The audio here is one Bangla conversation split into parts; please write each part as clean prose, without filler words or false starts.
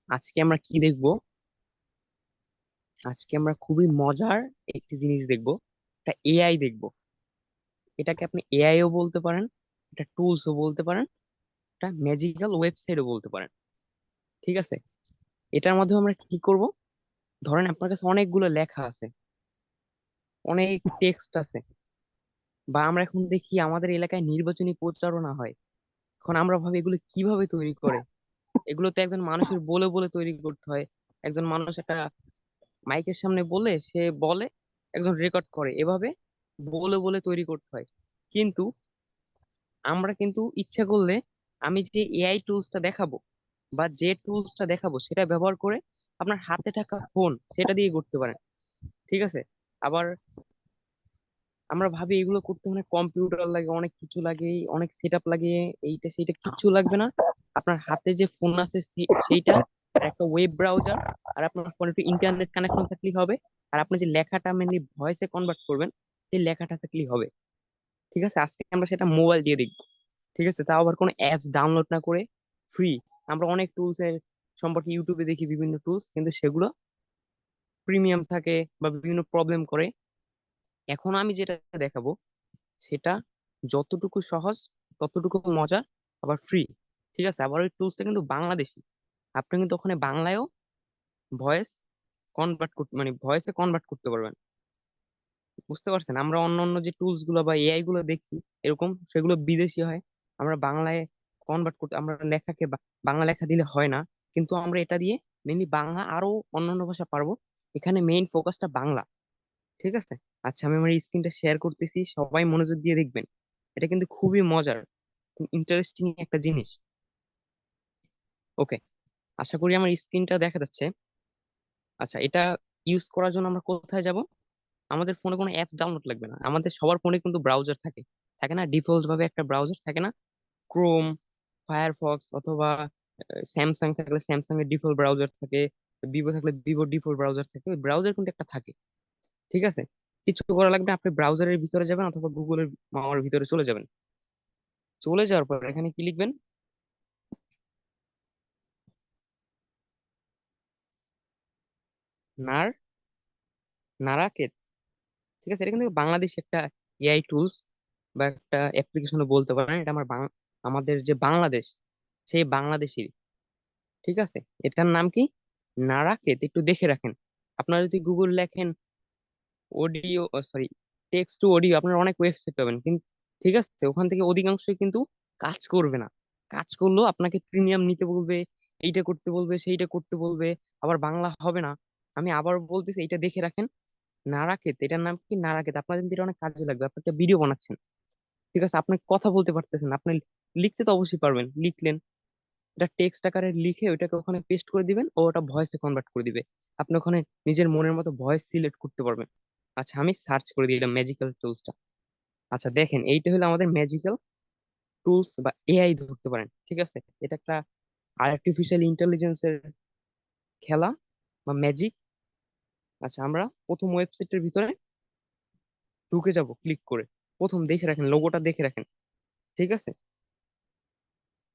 আজকে আমরা কি দেখবো? আজকে আমরা খুবই মজার একটি জিনিস দেখবো। এটা এআই দেখবো। এটাকে আপনি এআই ও বলতে পারেন, এটা টুলস ও বলতে পারেন, এটা ম্যাজিক্যাল ওয়েবসাইটও বলতে পারেন। ঠিক আছে, এটার মাধ্যমে আমরা কি করব? ধরেন আপনার কাছে অনেকগুলো লেখা আছে, অনেক টেক্সট আছে, বা আমরা এখন দেখি আমাদের এলাকায় নির্বাচনী প্রচারণা হয়। এখন আমরা ভাবি এগুলো কিভাবে তৈরি করে। এগুলো তো একজন মানুষের বলে বলে তৈরি করতে হয়। একজন মানুষ একটা মাইকের সামনে বলে সে বলে, একজন রেকর্ড করে, এভাবে বলে বলে তৈরি করতে হয়। কিন্তু আমরা কিন্তু ইচ্ছা করলে, আমি যে এআই টুলসটা দেখাবো বা যে টুলসটা দেখাবো সেটা ব্যবহার করে আপনার হাতে থাকা ফোন সেটা দিয়ে করতে পারেন। ঠিক আছে। আবার আমরা ভাবি এগুলো করতে মানে কম্পিউটার লাগে, অনেক কিছু লাগে, অনেক সেট আপ লাগে, এইটা সেইটা কিচ্ছু লাগবে না। আপনার হাতে যে ফোন আছে সেইটা, আর একটা ওয়েব ব্রাউজার, আর আপনার ফোনে একটু ইন্টারনেট কানেকশন থাকলেই হবে। আর আপনি যে লেখাটা মেনলি ভয়েসে কনভার্ট করবেন, সেই লেখাটা থাকলেই হবে। ঠিক আছে, আজকে আমরা সেটা মোবাইল দিয়ে দেখবো। ঠিক আছে, তাও আবার কোনো অ্যাপস ডাউনলোড না করে, ফ্রি। আমরা অনেক টুলস এর সম্পর্কে ইউটিউবে দেখি, বিভিন্ন টুলস, কিন্তু সেগুলো প্রিমিয়াম থাকে বা বিভিন্ন প্রবলেম করে। এখন আমি যেটা দেখাবো সেটা যতটুকু সহজ ততটুকু মজা, আবার ফ্রি। ঠিক আছে, আবার ওই টুলসটা কিন্তু বাংলাদেশি। আপনি কিন্তু ওখানে বাংলায়ও ভয়েস কনভার্ট করতে, মানে ভয়েসে কনভার্ট করতে পারবেন। বুঝতে পারছেন? আমরা অন্য অন্য যে টুলস গুলো বা এআই গুলো দেখি এরকম, সেগুলো বিদেশি হয়। আমরা বাংলায় কনভার্ট করতে, আমরা লেখাকে বাংলা লেখা দিলে হয় না। কিন্তু আমরা এটা দিয়ে মেনলি বাংলা আরো অন্যান্য ভাষা পারবো। এখানে মেইন ফোকাসটা বাংলা। ঠিক আছে। আচ্ছা, আমি আমার স্ক্রিনটা শেয়ার করতেছি, সবাই মনোযোগ দিয়ে দেখবেন। এটা কিন্তু খুবই মজার, ইন্টারেস্টিং একটা জিনিস। ওকে, আশা করি আমার স্ক্রিনটা দেখা যাচ্ছে। আচ্ছা, এটা ইউজ করার জন্য আমরা কোথায় যাব? আমাদের ফোনে কোনো অ্যাপস ডাউনলোড লাগবে না। আমাদের সবার ফোনে কিন্তু ব্রাউজার থাকে, থাকে না? ডিফল্ট ভাবে একটা ব্রাউজার থাকে না? ক্রোম, ফায়ারফক্স, অথবা স্যামসাং থাকলে স্যামসাং এর ডিফল্ট ব্রাউজার থাকে, ভিভো থাকলে ভিভোর ডিফল্ট ব্রাউজার থাকে। ওই ব্রাউজার কিন্তু একটা থাকে। ঠিক আছে, কিছু করা লাগবে না, আপনি ব্রাউজারের ভিতরে যাবেন অথবা গুগলের মামার ভিতরে চলে যাবেন। চলে যাওয়ার পর এখানে কি লিখবেন? নার নারাকেত। ঠিক আছে, এটা কিন্তু বাংলাদেশ একটা এআই টুলস বা একটা অ্যাপ্লিকেশনও বলতে পারেন। এটা আমাদের যে বাংলাদেশ, সেই বাংলাদেশই। ঠিক আছে, এটার নাম কি? নারাকেত। একটু দেখে রাখেন। আপনারা যদি গুগল লেখেন audio, sorry, text to audio, আপনারা অনেক ওয়েবসাইট পাবেন, কিন্তু ঠিক আছে, ওখান থেকে অধিকাংশই কিন্তু কাজ করবে না। কাজ করলেও আপনাকে প্রিমিয়াম নিতে বলবে, এইটা করতে বলবে, সেইটা করতে বলবে, আবার বাংলা হবে না। আমি আবার বলতেছি, এটা দেখে রাখেন। নারাকেত, এটার নাম কি? নারাকেত। আপনার কিন্তু এটা অনেক কাজে লাগবে। আপনি একটা ভিডিও বানাচ্ছেন, ঠিক আছে, আপনি কথা বলতে পারতেছেন, আপনি লিখতে তো অবশ্যই পারবেন, লিখলেন, এটা টেক্সট আকারে লিখে ওইটাকে ওখানে পেস্ট করে দিবেন, ও ওটা ভয়েসে কনভার্ট করে দিবে। আপনি ওখানে নিজের মনের মতো ভয়েস সিলেক্ট করতে পারবেন। আচ্ছা, আমি সার্চ করে দিলাম ম্যাজিক্যাল টুলসটা। আচ্ছা দেখেন, এইটা হলো আমাদের ম্যাজিক্যাল টুলস বা এআই ধরতে পারেন। ঠিক আছে, এটা একটা আর্টিফিশিয়াল ইন্টেলিজেন্সের খেলা বা ম্যাজিক। আচ্ছা, আমরা প্রথম ওয়েবসাইটের ভিতরে ঢুকে যাব ক্লিক করে। প্রথম দেখে রাখেন, লোগোটা দেখে রাখেন। ঠিক আছে,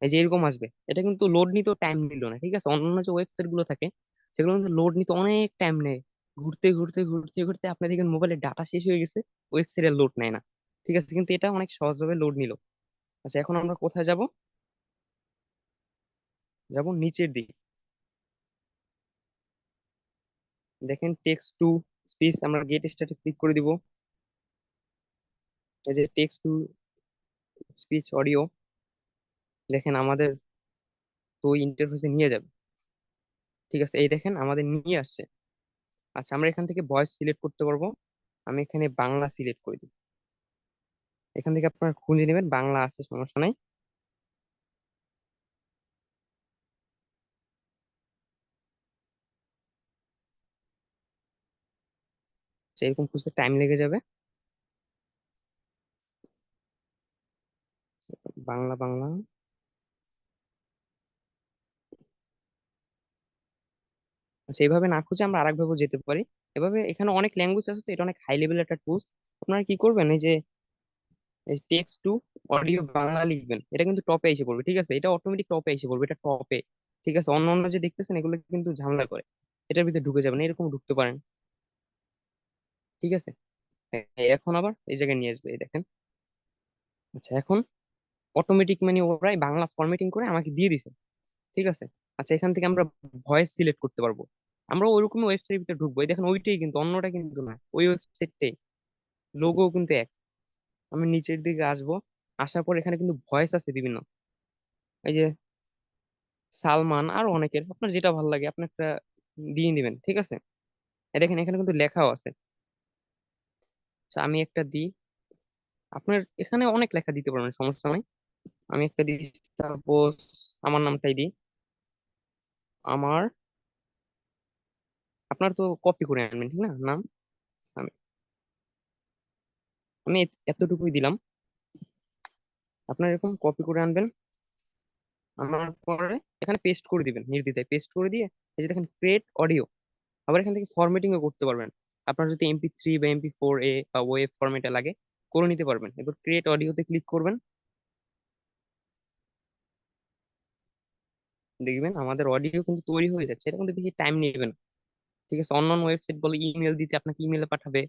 এই যে এরকম আসবে। এটা কিন্তু লোড নিতেও টাইম নিল না। ঠিক আছে, অন্যান্য যে ওয়েবসাইট গুলো থাকে সেগুলো কিন্তু লোড নিতে অনেক টাইম নেয়। ঘুরতে ঘুরতে ঘুরতে ঘুরতে আপনি দেখেন মোবাইলের ডাটা শেষ হয়ে গেছে, ওয়েবসাইটের লোড নেয় না। ঠিক আছে, কিন্তু এটা অনেক সহজভাবে লোড নিল। আচ্ছা, এখন আমরা কোথায় যাব? যাব নিচের দিকে। দেখেন টেক্সট টু স্পিচ, আমরা গেট স্টার্টে ক্লিক করে দিব। এই যে টেক্সট টু স্পিচ অডিও, দেখেন আমাদের তো ইন্টারফেসে নিয়ে যাবে। ঠিক আছে, এই দেখেন আমাদের নিয়ে আসছে। আচ্ছা, আমরা এখান থেকে ভয়েস সিলেক্ট করতে পারবো। আমি এখানে বাংলা সিলেক্ট করে দিই। এখান থেকে আপনার খুঁজে নেবেন, বাংলা আছে, সমস্যা নাই। আচ্ছা, এরকম খুঁজতে টাইম লেগে যাবে। বাংলা বাংলা। আচ্ছা, এইভাবে না খুঁজে আমরা আরেক ভাবে যেতে পারি। এভাবে এখানে অনেক ল্যাঙ্গুয়েজ আছে, তো এটা অনেক হাই লেভেল একটা টুলস। আপনারা কি করবেন, এই যে টেক্সট টু অডিও বাংলা লিখবেন, এটা কিন্তু টপে এসে পড়বে। ঠিক আছে, এটা অটোমেটিক টপে এসে পড়বে, এটা টপে। ঠিক আছে, অন্য অন্য যে দেখতেছেন এগুলো কিন্তু ঝামেলা করে, এটার ভিতরে ঢুকে যাবেন, এরকম ঢুকতে পারেন। ঠিক আছে। এখন আবার এই জায়গায় নিয়ে আসবে, এই দেখেন। আচ্ছা, এখন অটোমেটিক মানে ওরাই বাংলা ফরম্যাটিং করে আমাকে দিয়ে দিছে। ঠিক আছে। আচ্ছা, এখান থেকে আমরা ভয়েস সিলেক্ট করতে পারবো। আমরা ওইরকম ওয়েবসাইটের ভিতরে ঢুকবো, এই দেখেন ওইটাই কিন্তু, অন্যটা কিন্তু না, ওই ওয়েবসাইটটাই, লোগো কিন্তু এক। আমি নিচের দিকে আসবো, আসার পর এখানে কিন্তু ভয়েস আছে বিভিন্ন, এই যে সালমান আর অনেকের, আপনার যেটা ভালো লাগে আপনি একটা দিয়ে দিবেন। ঠিক আছে। এই দেখেন এখানে কিন্তু লেখাও আছে। আচ্ছা, আমি একটা দিই। আপনার এখানে অনেক লেখা দিতে পারবেন, সমস্যা নাই। আমি একটা দিই, সাপোজ আমার নামটাই দিই। আমার, আপনার তো কপি করে আনবেন ঠিক না নাম। আমি আমি এতটুকুই দিলাম। আপনার এরকম কপি করে আনবেন, আনার পরে এখানে পেস্ট করে দিবেন, নির্দ্বিধায় পেস্ট করে দিয়ে এই যে দেখেন ক্রিয়েট অডিও। আবার এখান থেকে ফরম্যাটিং ও করতে পারবেন। আপনার যদি MP3 বা MP4A বা ওয়েব ফরম্যাটে লাগে, করে নিতে পারবেন। এরপর ক্রিয়েট অডিওতে ক্লিক করবেন, দেখবেন আমাদের অডিও কিন্তু তৈরি হয়ে যাচ্ছে। এটা কিন্তু বেশি টাইম নেবে না। ঠিক আছে। অন্যান্য ওয়েবসাইট বলে ইমেল দিতে, আপনাকে ইমেলে পাঠাবে,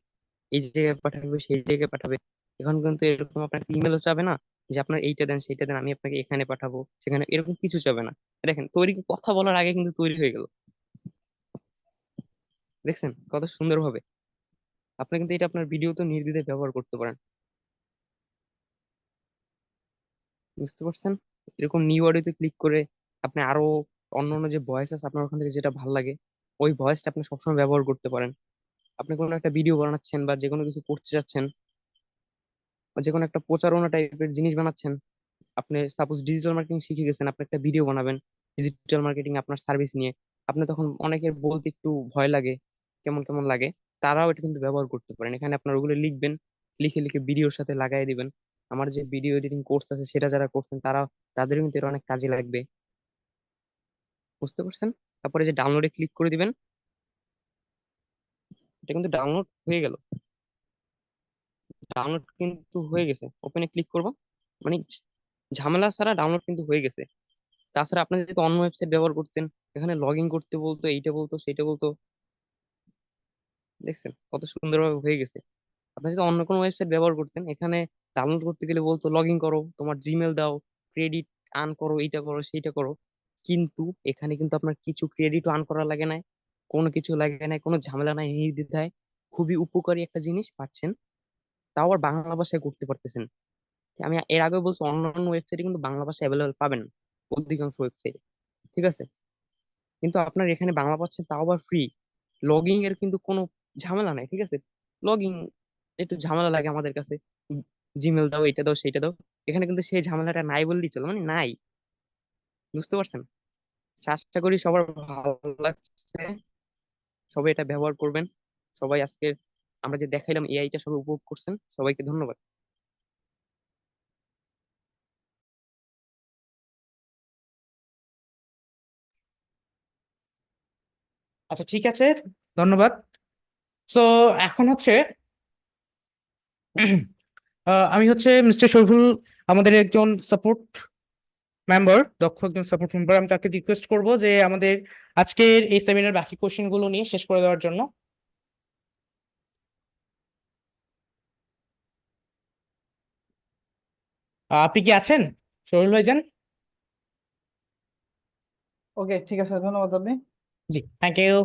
এই জায়গায় পাঠাবে, সেই জায়গায় পাঠাবে। এখন কিন্তু এরকম আপনার ইমেলও চাবে না, যে আপনার এইটা দেন সেইটা দেন, আমি আপনাকে এখানে পাঠাবো সেখানে, এরকম কিছু চাবে না। দেখেন তৈরি, কথা বলার আগে কিন্তু তৈরি হয়ে গেল। দেখছেন কত সুন্দর ভাবে। আপনি কিন্তু এটা আপনার ভিডিওতে নির্দ্বিধায় ব্যবহার করতে পারেন। বুঝতে পারছেন? এরকম নিউ অডিওতে ক্লিক করে আপনি আরো অন্য অন্য যে ভয়েস আছে আপনার ওখান থেকে যেটা ভালো লাগে, ওই ভয়েসটা আপনি সবসময় ব্যবহার করতে পারেন। আপনি কোনো একটা ভিডিও বানাচ্ছেন বা যে কোনো কিছু করতে চাচ্ছেন, বা যে কোনো একটা প্রচারণা টাইপের জিনিস বানাচ্ছেন, আপনি সাপোজ ডিজিটাল মার্কেটিং শিখে গেছেন, আপনি একটা ভিডিও বানাবেন ডিজিটাল মার্কেটিং আপনার সার্ভিস নিয়ে। আপনি তখন অনেকের বলতে একটু ভয় লাগে, কেমন কেমন লাগে, তারাও এটা কিন্তু ব্যবহার করতে পারেন। এখানে আপনার ওগুলো লিখবেন, লিখে লিখে ভিডিওর সাথে লাগাই দিবেন। আমার যে ভিডিও এডিটিং কোর্স আছে সেটা যারা করছেন তারা, তাদেরও কিন্তু এটা অনেক কাজে লাগবে। বুঝতে পারছেন? তারপরে যে ডাউনলোডে ক্লিক করে দিবেন, এটা কিন্তু ডাউনলোড হয়ে গেল। ডাউনলোড কিন্তু হয়ে গেছে, ওপেনে ক্লিক করব, মানে ঝামেলা ছাড়া ডাউনলোড কিন্তু হয়ে গেছে। তাছাড়া আপনি যদি অন্য ওয়েবসাইট ব্যবহার করতেন, এখানে লগ ইন করতে বলতো, এইটা বলতো সেইটা বলতো। দেখছেন কত সুন্দরভাবে হয়ে গেছে। আপনি যদি অন্য কোনো ওয়েবসাইট ব্যবহার করতেন, এখানে ডাউনলোড করতে গেলে বলতো লগ ইন করো, তোমার জিমেল দাও, ক্রেডিট আর্ন করো, এইটা করো সেইটা করো। কিন্তু এখানে কিন্তু আপনার কিছু ক্রেডিট আর্ন করা লাগে না, কোনো কিছু লাগে না, কোনো ঝামেলা নাই, নির্দ্বিধায় খুবই উপকারী একটা জিনিস পাচ্ছেন। তাও আবার বাংলা ভাষায় করতে পারতেছেন। আমি এর আগে বলছি অন্যান্য ওয়েবসাইটে কিন্তু বাংলা ভাষা অ্যাভেলেবল পাবেন না, অধিকাংশ ওয়েবসাইট। ঠিক আছে। কিন্তু আপনার এখানে বাংলা পাচ্ছেন, তাও আবার ফ্রি। লগইন এর কিন্তু কোনো ঝামেলা নাই। ঠিক আছে। লগইন একটু ঝামেলা লাগে আমাদের কাছে, জিমেল দাও, এটা দাও সেইটা দাও। এখানে কিন্তু সেই ঝামেলাটা নাই বললেই চলো, মানে নাই। বুঝতে পারছেন? আশা করি সবার ভালো লাগছে, সবাই এটা ব্যবহার করবেন। সবাই আজকে আমরা যে দেখাইলাম এআইটা সবাই উপভোগ করছেন, সবাইকে ধন্যবাদ। আচ্ছা, ঠিক আছে, ধন্যবাদ। তো এখন হচ্ছে আমি হচ্ছে মিস্টার শরীফুল, আমাদের একজন সাপোর্ট মেম্বার, দক্ষ একজন সাপোর্ট মেম্বার। আমি তাকে রিকোয়েস্ট করব যে আমাদের আজকের এই সেমিনার বাকি কোশ্চেন গুলো নিয়ে শেষ করে দেওয়ার জন্য। আপনি কি আছেন, শরীফুল ভাইজান? ওকে, ঠিক আছে, ধন্যবাদ আপনি। জি, থ্যাংক ইউ।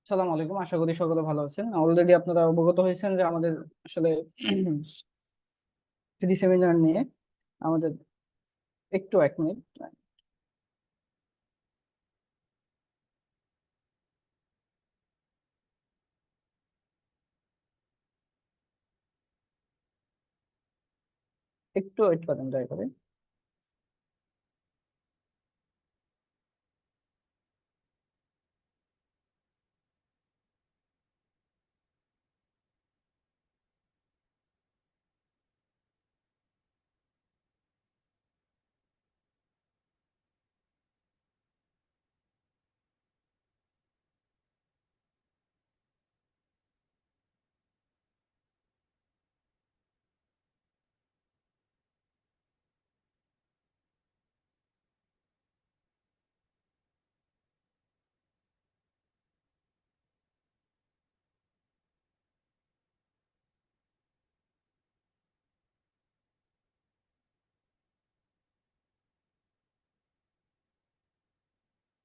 সালাম আলাইকুম, আশা করি সকলে ভালো আছেন। অলরেডি আপনারা অবগত হয়েছেন যে আমাদের আসলে থ্রি সেমিনার নিয়ে আমাদের, একটু এক মিনিট। একটু ওয়েট করেন দয়া করে।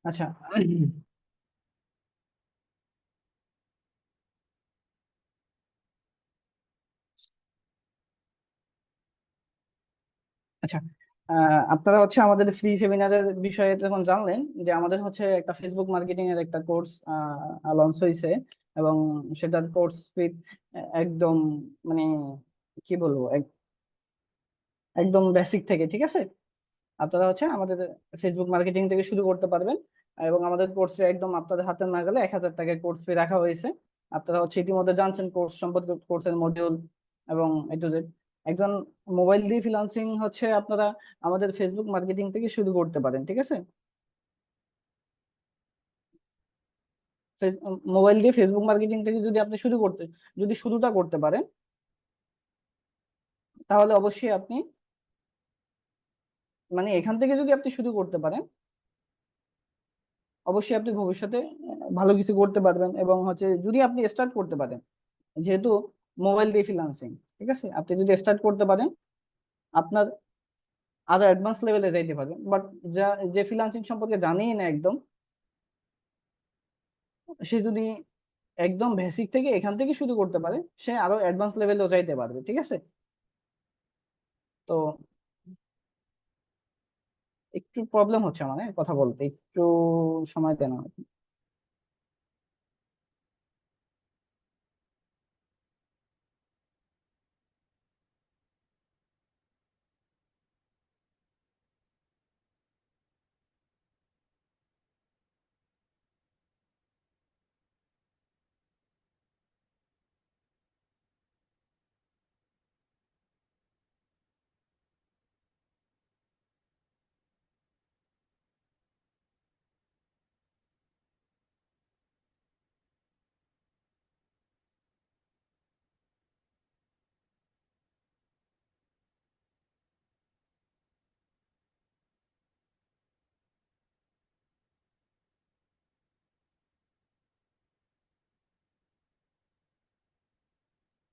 আচ্ছা। আচ্ছা, আপনারা হচ্ছে আমাদের ফ্রি সেমিনারের বিষয়ে যখন জানলেন যে আমাদের হচ্ছে একটা ফেসবুক মার্কেটিং এর একটা কোর্স লঞ্চ হয়েছে, এবং সেটার কোর্স ফি একদম, মানে কি বলবো, একদম বেসিক থেকে, ঠিক আছে। আপনারা হচ্ছে আমাদের ফেসবুক মার্কেটিং থেকে শুরু করতে পারবেন, এবং আমাদের কোর্স ফি একদম আপনাদের হাতে না গেলে 1,000 টাকার কোর্স ফি রাখা হয়েছে। আপনারা হচ্ছে ইতিমধ্যে জানছেন কোর্স সম্পর্কে, কোর্সের মডিউল এবং এ টু জেড। একজন মোবাইল দিয়ে ফ্রিল্যান্সিং হচ্ছে আপনারা আমাদের ফেসবুক মার্কেটিং থেকে শুরু করতে পারেন, ঠিক আছে। মোবাইল দিয়ে ফেসবুক মার্কেটিং থেকে যদি আপনি যদি শুরুটা করতে পারেন, তাহলে অবশ্যই আপনি, মানে এখান থেকে যদি আপনি শুরু করতে পারেন, অবশ্যই আপনি ভবিষ্যতে ভালো কিছু করতে পারবেন। এবং হচ্ছে যদি আপনি স্টার্ট করতে পারেন, যেহেতু মোবাইল দিয়ে ফ্রিল্যান্সিং, ঠিক আছে, আপনি যদি স্টার্ট করতে পারেন, আপনার আরো অ্যাডভান্স লেভেলে যাইতে পারবেন। বাট যে ফ্রিল্যান্সিং সম্পর্কে জানেই না একদম, সে যদি একদম বেসিক থেকে এখান থেকে শুরু করতে পারে, সে আরো অ্যাডভান্স লেভেলেও যাইতে পারবে, ঠিক আছে। তো একটু প্রবলেম হচ্ছে মানে কথা বলতে, একটু সময় দেন আমাকে।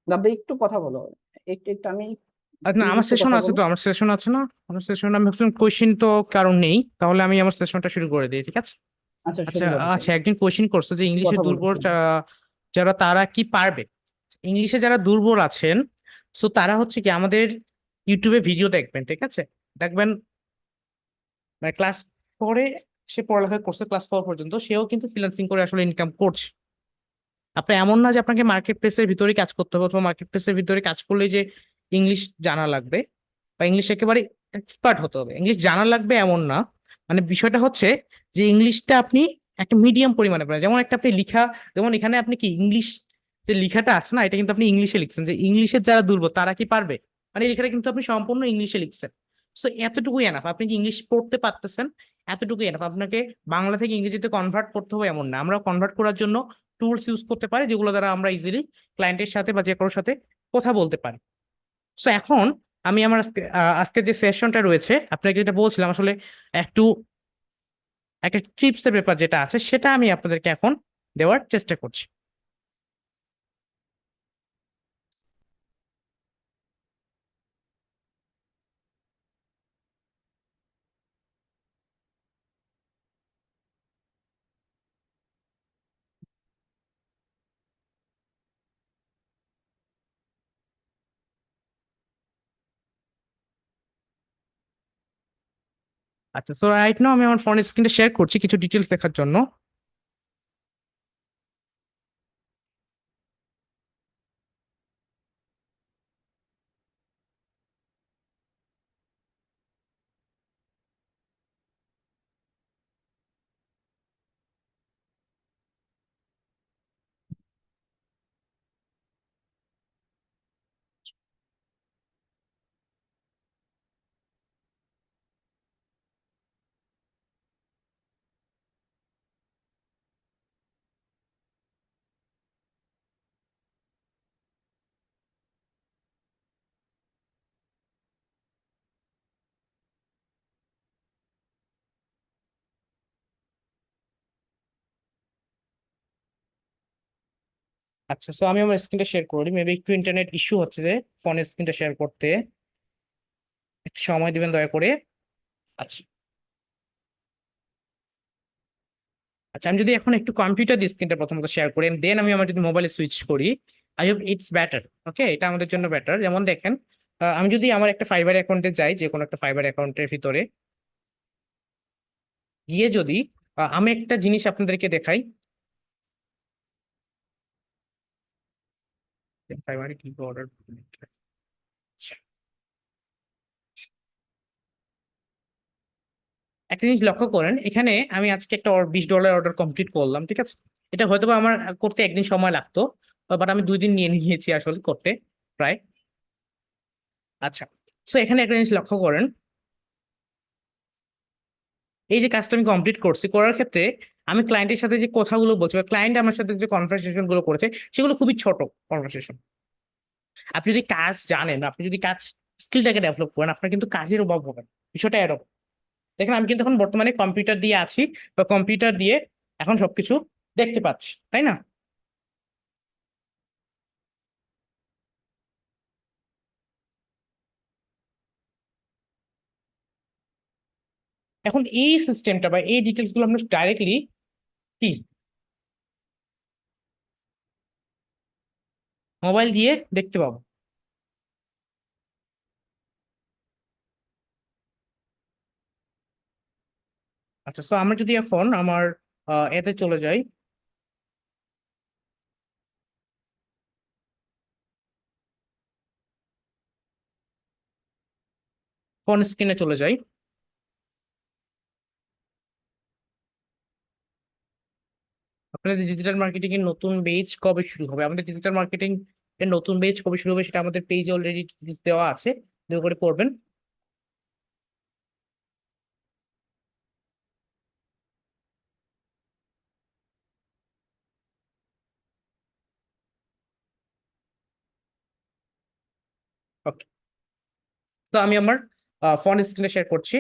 দাদা একটু কথা বলো, একটু একটু আমি, না, প্লিজ আমার একটু সেশন কথা আছে বলো। তো, আমার সেশন আছে না? আমার সেশন, আমি ভাবছিলাম কোয়েশ্চেন তো কারণ নেই, তাহলে আমি আমার সেশনটা শুরু করে দিই, ঠিক আছে? আচ্ছা, আচ্ছা শুরু করো আচ্ছা, তাহলে। একদিন কোয়েশ্চেন করছে যে ইংলিশে কথা দুর্বল বলতেছেন। যারা তারা কি পারবে। ইংলিশে যারা দুর্বল আছেন, সো তারা হচ্ছে কি আমাদের ইউটিউবে ভিডিও দেখবেন, ঠিক আছে? দেখবেন, মানে ক্লাস ফোরে সে পড়ালেখা করছে, ক্লাস 4 পর্যন্ত সেও কিন্তু ফ্রিল্যান্সিং করে আসলে ইনকাম করছে। আপনি এমন না যে আপনাকে মার্কেট প্লেসের ভিতরে কাজ করতে হবে, অথবা মার্কেট প্লেসের ভিতরে কাজ করলে যে ইংলিশ জানা লাগবে বা ইংলিশ একেবারে এক্সপার্ট হতে হবে, ইংলিশ জানা লাগবে এমন না। মানে বিষয়টা হচ্ছে যে ইংলিশটা আপনি একটা মিডিয়াম পরিমাণে পারেন, যেমন একটা আপনি লিখা, যেমন এখানে আপনি কি ইংলিশ যে লেখাটা আছে না, এটা কিন্তু আপনি ইংলিশে লিখছেন, যে ইংলিশের যারা দুর্বল তারা কি পারবে, মানে এই লেখাটা কিন্তু আপনি সম্পূর্ণ ইংলিশে লিখছেন। সো এতটুকুই এনাফ, আপনি কি ইংলিশ পড়তে পারতেছেন, এতটুকুই এনাফ। আপনাকে বাংলা থেকে ইংরেজিতে কনভার্ট করতে হবে এমন না, আমরা কনভার্ট করার জন্য টুলস ইউজ করতে পারি, যেগুলো দ্বারা আমরা ইজিলি ক্লায়েন্টের সাথে বা যে কারোর সাথে কথা বলতে পারি। সো এখন আমি আমার আজকে যে সেশনটা রয়েছে, আপনাকে যেটা বলছিলাম আসলে একটু একটা টিপস এর ব্যাপার যেটা আছে, সেটা আমি আপনাদেরকে এখন দেওয়ার চেষ্টা করছি। আচ্ছা, তো রাইট নাও আমি আমার ফোন স্ক্রিনটা শেয়ার করছি কিছু ডিটেলস দেখার জন্য। আচ্ছা, সো আমি আমার স্ক্রিনটা শেয়ার করি, মেবি একটু ইন্টারনেট ইস্যু হচ্ছে যে ফোন স্ক্রিনটা শেয়ার করতে, একটু সময় দিবেন দয়া করে। আচ্ছা, আচ্ছা, আমি যদি এখন একটু কম্পিউটার স্ক্রিনটা প্রথমত শেয়ার করি দেন আমি আমার যদি মোবাইলে সুইচ করি, আই হোপ ইটস বেটার। ওকে, এটা আমাদের জন্য বেটার। যেমন দেখেন, আমি যদি আমার একটা ফাইবার অ্যাকাউন্টে যাই, যে কোনো একটা ফাইবার অ্যাকাউন্টের ভিতরে গিয়ে যদি আমি একটা জিনিস আপনাদেরকে দেখাই, ফাইবারে কি অর্ডার। একটা জিনিস লক্ষ্য করেন, এখানে আমি আজকে একটা $20 অর্ডার কমপ্লিট করলাম, ঠিক আছে। এটা হয়তো বা আমার করতে একদিন সময় লাগতো, বাট আমি 2 দিন নিয়ে নিয়েছি আসলে করতে প্রায়। আচ্ছা, তো এখানে একটা জিনিস লক্ষ্য করেন, এই যে কাজটা আমি কমপ্লিট করছি, করার ক্ষেত্রে আমি ক্লায়েন্টের সাথে যে কথাগুলো বলছি বা ক্লায়েন্ট আমার সাথে যে কনভারসেশন গুলো করেছে, সেগুলো খুবই ছোট কনভারসেশন। আপনি যদি কাজ জানেন, আপনি যদি কাজ স্কিলটাকে ডেভেলপ করেন, আপনার কিন্তু কাজের অভাব হবে না। বিষয়টা এরকম। দেখেন, আমি কিন্তু এখন বর্তমানে কম্পিউটার দিয়ে আছি বা কম্পিউটার দিয়ে এখন সবকিছু দেখতে পাচ্ছি, তাই না? এখন এই সিস্টেমটা বা এই ডিটেলস গুলো আমরা ডাইরেক্টলি কি মোবাইল দিয়ে দেখতে পাবো। আচ্ছা, তো আমরা যদি এখন আমার এতে চলে যাই, ফোন স্ক্রিনে চলে যাই, আপনাদের ডিজিটাল মার্কেটিং এর নতুন বেজ কবে শুরু হবে? আমাদের ডিজিটাল মার্কেটিং এর নতুন বেজ কবে শুরু হবে সেটা আমাদের পেজে অলরেডি দেওয়া আছে, দয়া করে পড়বেন। ওকে, তো আমি আমার ফোন স্ক্রিনে শেয়ার করছি।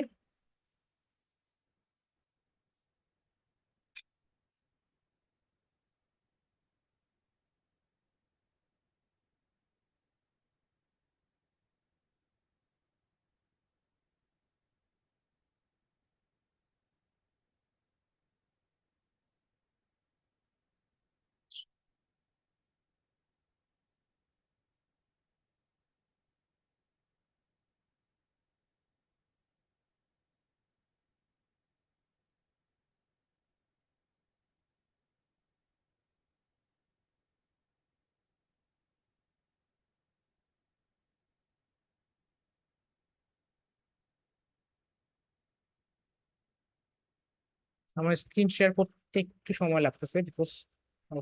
আমার স্ক্রিন শেয়ার করতে একটু সময় লাগতেছে বিকজ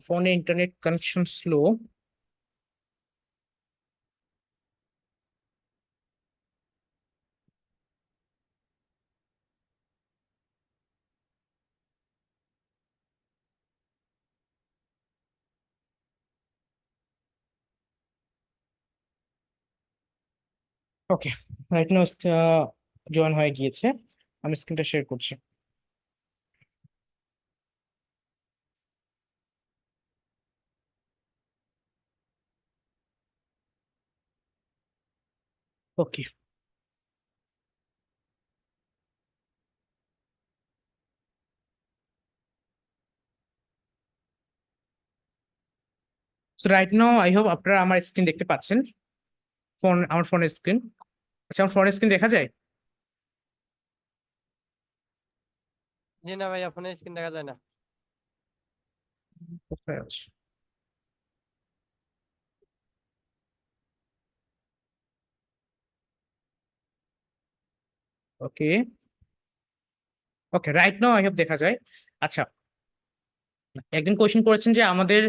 ফোনে internet connection slow. Okay, right now join হয়ে গিয়েছে, আমি স্ক্রিনটা শেয়ার করছি। Okay, so right now I hope আপনারা আমার স্ক্রিন দেখতে পাচ্ছেন, আমার ফোনের স্ক্রিন। আচ্ছা, আমার ফোনের স্ক্রিন দেখা যায়? জি না ভাইয়া, ফোনে স্ক্রিন দেখা যায় না। কোথায় আছে? ওকে, ওকে, রাইট নাও আই হোপ দেখা যায়। আচ্ছা, একদিন কোয়েশ্চেন করেছেন যে আমাদের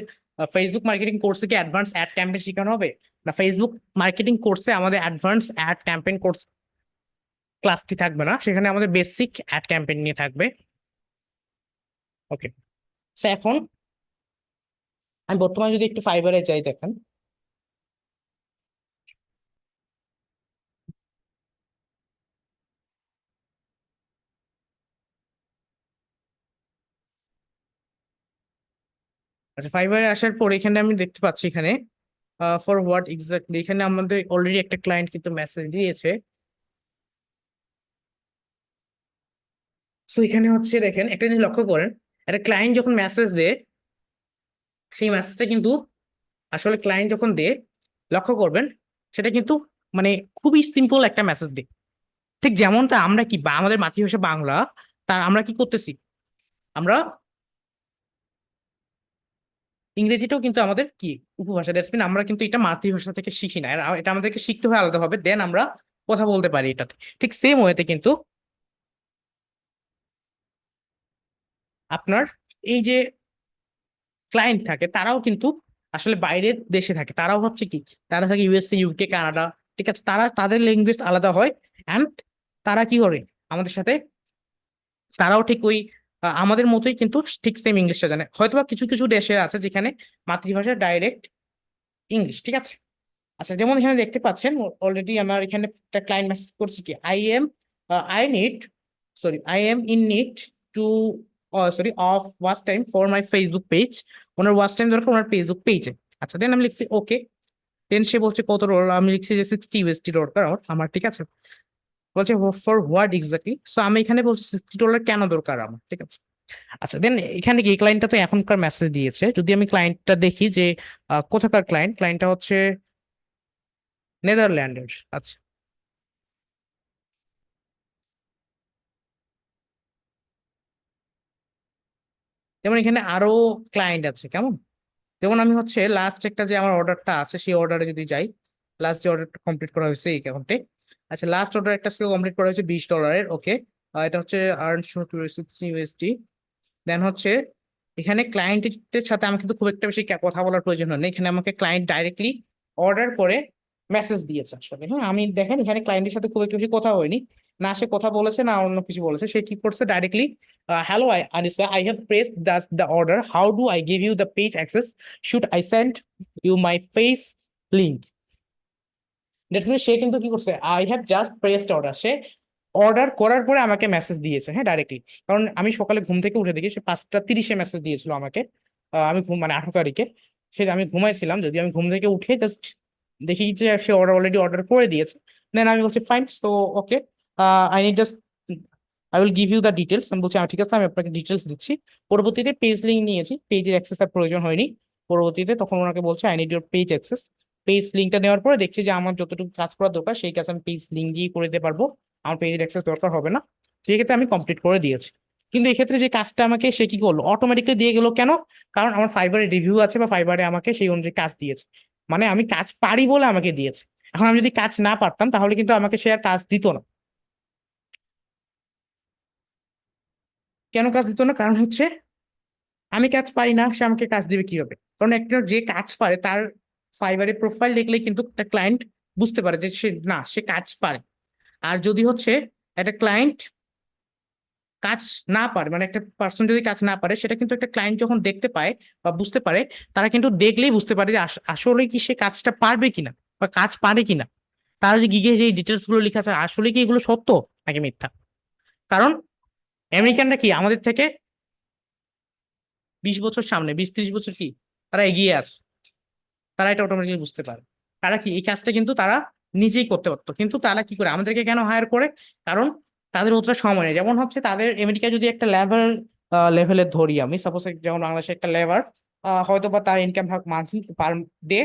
ফেসবুক মার্কেটিং কোর্সে কি অ্যাডভান্স অ্যাড ক্যাম্পেইন শেখানো হবে? না, ফেসবুক মার্কেটিং কোর্সে আমাদের অ্যাডভান্স অ্যাড ক্যাম্পেইন কোর্স ক্লাসটি থাকবে না, সেখানে আমাদের বেসিক অ্যাড ক্যাম্পেইন নিয়ে থাকবে। ওকে, এখন আমি বর্তমানে যদি একটু ফাইবারে যাই, দেখেন আচ্ছা, ফাইবারে আসার পর এখানে আমি দেখতে পাচ্ছি এখানে ফর হোয়াট এক্স্যাক্টলি, এখানে আমাদের অলরেডি একটা ক্লায়েন্ট কিন্তু মেসেজ দিয়েছে। সো এখানে হচ্ছে দেখেন, একটা জিনিস লক্ষ্য করেন, একটা ক্লায়েন্ট যখন মেসেজ দেয়, সেই মেসেজটা কিন্তু আসলে ক্লায়েন্ট যখন দেয়, লক্ষ্য করবেন সেটা কিন্তু মানে খুবই সিম্পল একটা মেসেজ দেয়। ঠিক যেমনটা আমরা কি আমাদের মাতৃভাষা বাংলা, তার আমরা কি করতেছি, আমরা ইংরেজিটাও কিন্তু আমাদের কি উপভাষা। দ্যাটস মিন আমরা কিন্তু এটা মাতৃভাষা থেকে শিখি না, এটা আমাদেরকে শিখতে হয় আলাদাভাবে, দেন আমরা কথা বলতে পারি এটাতে। ঠিক সেম ওয়েতে কিন্তু আপনার এই যে ক্লায়েন্ট থাকে, তারাও কিন্তু আসলে বাইরের দেশে থাকে, তারাও হচ্ছে কি, তারা থাকে ইউএসএ, ইউকে, কানাডা, ঠিক আছে, তারা তাদের ল্যাঙ্গুয়েজ আলাদা হয়। অ্যান্ড তারা কি করে আমাদের সাথে, তারাও ঠিক ওই আমাদের মতোই কিন্তু ঠিক সেম ইংলিশটা জানে। হয়তোবা কিছু কিছু দেশে আছে যেখানে মাতৃভাষা ডাইরেক্ট ইংলিশ, ঠিক আছে। আচ্ছা, যেমন এখানে দেখতে পাচ্ছেন অলরেডি আমার এখানে একটা ক্লায়েন্ট মেসেজ করছে কি, I need, I am in need to, sorry, of watch time for my Facebook page. Owner watch time দরকার ওনার ফেসবুক পেজে। আচ্ছা, দেন আমি লিখছি ওকে। দেন সে বলছে কত ডলার, আমি লিখছি যে 60 ইউএসডি দরকার আমার, ঠিক আছে। বলছে ফর হোয়াট এক্স্যাক্টলি, সো আমি এখানে বলছি $60 কেন দরকার আমার, ঠিক আছে। আচ্ছা, দেন এখানে কি ক্লায়েন্টটা তো এখনকার মেসেজ দিয়েছে, যদি আমি ক্লায়েন্টটা দেখি যে কোথাকার ক্লায়েন্ট, ক্লায়েন্টটা হচ্ছে নেদারল্যান্ডের। আচ্ছা, যেমন এখানে আরো ক্লায়েন্ট আছে কেমন, যেমন আমি হচ্ছে লাস্ট একটা যে আমার অর্ডারটা আছে, সেই অর্ডারে যদি যাই, লাস্ট যে অর্ডারটা কমপ্লিট করা হয়েছে এই অ্যাকাউন্টে। আচ্ছা, লাস্ট অর্ডার একটা কমপ্লিট করা হয়েছে $20, ওকে। এটা হচ্ছে আর্ন 60 ইউএসডি। দেন হচ্ছে এখানে ক্লায়েন্টের সাথে আমাকে কিন্তু খুব একটা বেশি কথা বলার প্রয়োজন হয় না, এখানে আমাকে ক্লায়েন্ট ডাইরেক্টলি অর্ডার করে মেসেজ দিয়েছে আসলে। হ্যাঁ, আমি দেখেন এখানে ক্লায়েন্টের সাথে খুব একটা বেশি কথা হয়নি, না সে কথা বলেছে না অন্য কিছু বলেছে, সে কি করছে directly, hello Anisa, I have pressed the order, how do I give you the page access, should I send you my face link. That's mean সে কিন্তু কি করছে, I have just pressed order, সে অর্ডার করার পরে আমাকে মেসেজ দিয়েছে, হ্যাঁ, ডাইরেক্টলি। কারণ আমি সকালে ঘুম থেকে উঠে দেখি সে 5টা 30-এ মেসেজ দিয়েছিল আমাকে। আমি ঘুম মানে 18 তারিখে, সেটা আমি ঘুমাইছিলাম, যদি আমি ঘুম থেকে উঠে জাস্ট দেখি যে সে অলরেডি অর্ডার করে দিয়েছে। দেন আমি বলছি fine, so okay, I need just, I will give you the details. আমি বলছি ঠিক আছে, আমি আপনাকে ডিটেলস দিচ্ছি। পরবর্তীতে পেজ লিঙ্ক নিয়েছি, পেজের অ্যাক্সেস আর প্রয়োজন হয়নি। পরবর্তীতে তখন ওনাকে বলছে I need your page access. Page লিঙ্কটা নেওয়ার পরে দেখছি যে আমার যতটুকু কাজ করা দরকার সেই কাজ আমি পেজ লিঙ্ক দিয়ে করে দিতে পারবো, আমার পেজের অ্যাক্সেস দরকার হবে না। সেক্ষেত্রে আমি কমপ্লিট করে দিয়েছি। কিন্তু এক্ষেত্রে যে কাজটা আমাকে সে কি করলো, অটোমেটিকলি দিয়ে গেল কেন, কারণ আমার ফাইবারে রিভিউ আছে বা ফাইবারে আমাকে সেই অনুযায়ী কাজ দিয়েছে, মানে আমি কাজ পারি বলে আমাকে দিয়েছে। এখন আমি যদি কাজ না পারতাম তাহলে কিন্তু আমাকে সে আর কাজ দিত না। কেন কাজ দিত না, কারণ হচ্ছে আমি কাজ পারি না, সে আমাকে কাজ দিবে কিভাবে? কারণ একটা যে কাজ পারে তার ফাইবারে প্রোফাইল দেখলে কিন্তু একটা ক্লায়েন্ট বুঝতে পারে যে সে না, সে কাজ পারে। আর যদি হচ্ছে একটা ক্লায়েন্ট কাজ না পারে, মানে একটা পার্সন যদি কাজ না পারে, সেটা কিন্তু একটা ক্লায়েন্ট যখন দেখতে পায় বা বুঝতে পারে, তারা কিন্তু দেখলেই বুঝতে পারে যে আসলে কি সে কাজটা পারবে কিনা বা কাজ পারে কিনা। তার যে গিগে যে ডিটেলস গুলো লেখা আছে আসলে কি এগুলো সত্য নাকি মিথ্যা। কারণ আমেরিকানরা কি আমাদের থেকে 20 বছর সামনে, 20-30 বছর কি তারা এগিয়ে আছে, তারা এটা অটোমেটিক্যালি বুঝতে পারে। তারা কি এই কাজটা কিন্তু তারা নিজেই করতে পারতো, কিন্তু তারা কি করে আমাদেরকে কেন হায়ার করে, কারণ তাদের অতটা সময় নেই। যেমন হচ্ছে তাদের আমেরিকায় যদি একটা লেভেলের ধরি আমি, সাপোজ যেমন বাংলাদেশে একটা লেবার, হয়তো বা তার ইনকাম মান্থলি পার ডে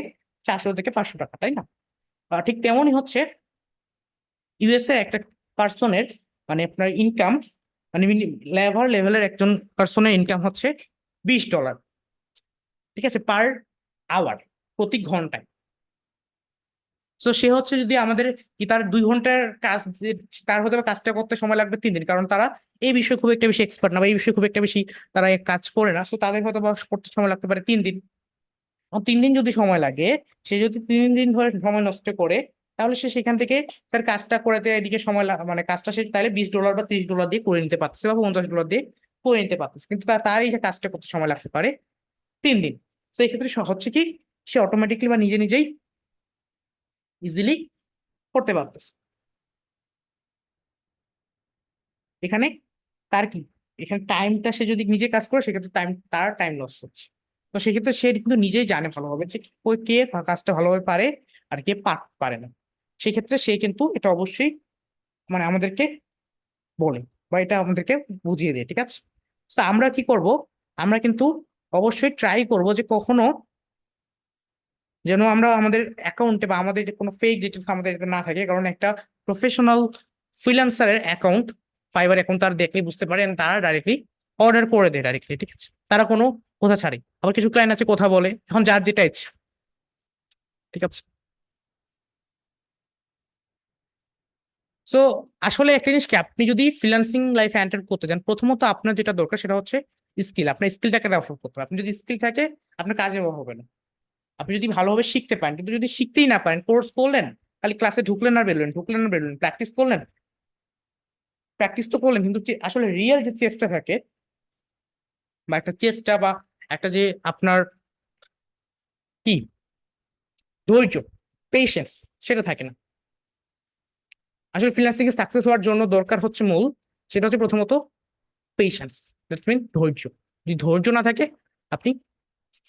400 থেকে 500 টাকা, তাই না? ঠিক তেমনই হচ্ছে ইউএসএ একটা পার্সনের, মানে আপনার ইনকাম, মানে লেবার লেভেলের একজন পার্সনের ইনকাম হচ্ছে $20, ঠিক আছে, পার আওয়ার, প্রতি ঘন্টায়। তো সে হচ্ছে যদি আমাদের কি তার 2 ঘন্টার কাজ তার হতে পারে কাজটা করতে সময় লাগবে 3 দিন, কারণ তারা এই বিষয়ে খুব একটা বেশি এক্সপার্ট না বা এই বিষয়ে খুব একটা বেশি তারা এই কাজ করে না, তো তাদের হয়তো বা করতে সময় লাগতে পারে 3 দিন। 3 দিন যদি সময় লাগে, সে যদি 3 দিন ধরে সময় নষ্ট করে, তাহলে সে সেখান থেকে তার কাজটা করে দেয়, এদিকে মানে কাজটা সে তাহলে $20 বা $30 দিয়ে করে নিতে পারতেছে বা $50 দিয়ে করে নিতে পারতেছে, কিন্তু তার এই কাজটা করতে সময় লাগতে পারে 3 দিন। তো এই ক্ষেত্রে হচ্ছে কি, সে অটোমেটিকলি বা নিজে নিজেই ইজিলি করতে পারতেছে। এখানে তার কি, এখানে টাইমটা সে যদি নিজে কাজ করে সেক্ষেত্রে তার টাইম লস হচ্ছে। তো সেক্ষেত্রে সে কিন্তু নিজেই জানে ভালোভাবে যে কে কাজটা ভালোভাবে পারে আর কে পারে না। সেক্ষেত্রে সে কিন্তু এটা অবশ্যই মানে আমাদেরকে বলে বা এটা আমাদেরকে বুঝিয়ে দেয়, ঠিক আছে। তো আমরা কি করব, আমরা কিন্তু অবশ্যই ট্রাই করব যে কখনো যেন আমরা আমাদের অ্যাকাউন্টে বা আমাদের কোনো ফেক ডিটেলস আমাদের না থাকে, কারণ একটা প্রফেশনাল ফ্রিল্যান্সারের অ্যাকাউন্ট, ফাইবার অ্যাকাউন্ট তারা দেখলে বুঝতে পারে and তারা ডাইরেক্টলি অর্ডার করে দেয় ডাইরেক্টলি, ঠিক আছে? তারা কোনো কথা ছাড়ে। আবার কিছু ক্লায়েন্ট আছে কথা বলে, এখন যার যেটা ইচ্ছা, ঠিক আছে? সো আসলে একটা জিনিস কি, আপনি যদি ফ্রিল্যান্সিং লাইফে এন্টার করতে চান, প্রথমত আপনার যেটা দরকার সেটা হচ্ছে স্কিল। আপনার স্কিলটাকে ডেভেলপ করতে হবে। আপনি যদি স্কিল থাকে, আপনার কাজে হবে না। আপনি যদি ভালোভাবে শিখতে পারেন, কিন্তু যদি শিখতেই না পারেন, কোর্স করলেন, খালি ক্লাসে ঢুকলেন আর বেরোলেন, ঢুকলেন আর বেরোলেন, প্র্যাকটিস করলেন, প্র্যাকটিস তো করলেন, কিন্তু আসলে রিয়েল যে চেষ্টা থাকে বা একটা চেষ্টা বা একটা যে আপনার কি ধৈর্য, পেশেন্স, সেটা থাকে না। আসলে ফ্রিল্যান্সিং এ সাকসেস হওয়ার জন্য দরকার হচ্ছে মূল, সেটা হচ্ছে প্রথমত পেশেন্স, দ্যাটস মিন ধৈর্য। যদি ধৈর্য না থাকে, আপনি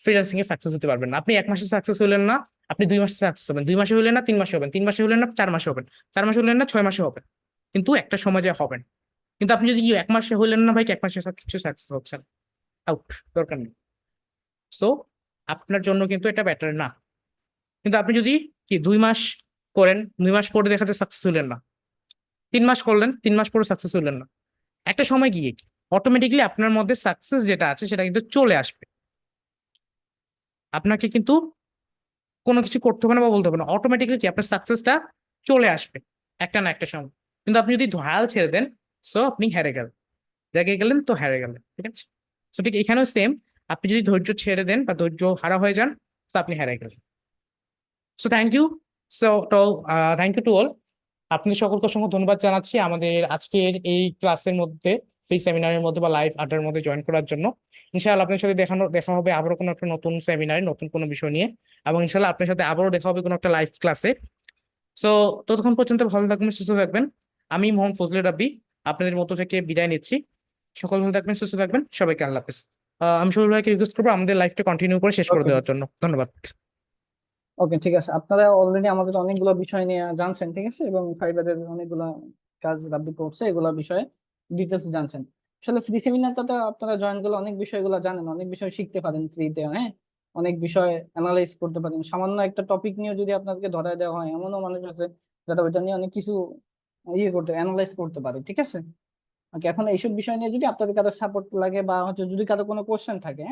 ফ্রিল্যান্সিং এ সাকসেস হতে পারবেন না। আপনি 1 মাসে সাকসেস হলেন না, আপনি 2 মাসে সাকসেস হবেন, 2 মাসে হলেন না 3 মাসে হবেন, 3 মাসে হলেন না 4 মাসে হবেন, 4 মাসে হলেন না 6 মাসে হবেন, কিন্তু একটা সমাজে হবেন। কিন্তু আপনি যদি 1 মাসে হলেন না ভাই, 1 মাসে কিছু সাকসেস হচ্ছে না, আউট, দরকার নেই। সো আপনার জন্য কিন্তু এটা বেটার না। কিন্তু আপনি যদি 2 মাস করেন, 2 মাস পরে দেখা যায় সাকসেস হলেন না, 3 মাস করলেন, 3 মাস পরে সাকসেস হলেন না, একটা সময় গিয়ে কি অটোমেটিকলি আপনার মধ্যে সাকসেস যেটা আছে সেটা কিন্তু চলে আসবে। আপনাকে কিন্তু কোনো কিছু করতে হবে না বা বলতে হবে না, অটোমেটিকলি কি আপনার সাকসেসটা চলে আসবে একটা না একটা সময়। কিন্তু আপনি যদি হাল ছেড়ে দেন, সো আপনি হেরে গেলেন, রেগে গেলেন তো হেরে গেলেন, ঠিক আছে? তো ঠিক এখানেও সেম, আপনি যদি ধৈর্য ছেড়ে দেন বা ধৈর্য হারা হয়ে যান, তো আপনি হেরে গেলেন। So thank you. সো তো থ্যাংক ইউ টু অল। আপনি সকলকে অসংখ্য ধন্যবাদ জানাচ্ছি আমাদের আজকের এই ক্লাসের মধ্যে, ফ্রি সেমিনারের মধ্যে বা লাইভ আড্ডার মধ্যে জয়েন করার জন্য। ইনশাআল্লাহ আপনার সাথে দেখা হবে আবারও কোনো একটা নতুন সেমিনারে, নতুন কোনো বিষয় নিয়ে, এবং ইনশাআল্লাহ আপনার সাথে আবারও দেখা হবে কোনো একটা লাইভ ক্লাসে। সো ততক্ষণ পর্যন্ত ভালো থাকবেন, সুস্থ থাকবেন। আমি মোহাম্মদ ফজলে রাব্বি আপনাদের মতো থেকে বিদায় নিচ্ছি। সকল ভালো থাকবেন, সুস্থ থাকবেন, সবাইকে আল্লাহ হাফেজ। আমি সবাই ভাইকে রিকোয়েস্ট করবো আমাদের লাইফটা কন্টিনিউ করে শেষ করে ওকে দেওয়ার জন্য। ধন্যবাদ। ওকে, ঠিক আছে। আপনারা অলরেডি আমাদের অনেকগুলো বিষয় নিয়ে জানছেন, ঠিক আছে, এবং ফাইবারের অনেকগুলো কাজ রাব্বি করছে, এগুলো বিষয়ে ডিটেলস জানছেন। আসলে ফ্রি সেমিনারটাতে আপনারা জয়েন করলে অনেক বিষয়গুলো জানেন, অনেক বিষয় শিখতে পারেন ফ্রিতে, হ্যাঁ। অনেক বিষয় অ্যানালাইজ করতে পারেন। সামান্য একটা টপিক নিয়ে যদি আপনাকে ধরায় দেওয়া হয়, এমনও মানুষ আছে যারা ওইটা নিয়ে অনেক কিছু অ্যানালাইজ করতে পারে, ঠিক আছে। ওকে, এখন এইসব বিষয় নিয়ে যদি আপনাদের কারো সাপোর্ট লাগে বা হচ্ছে যদি কারো কোনো কোশ্চেন থাকে,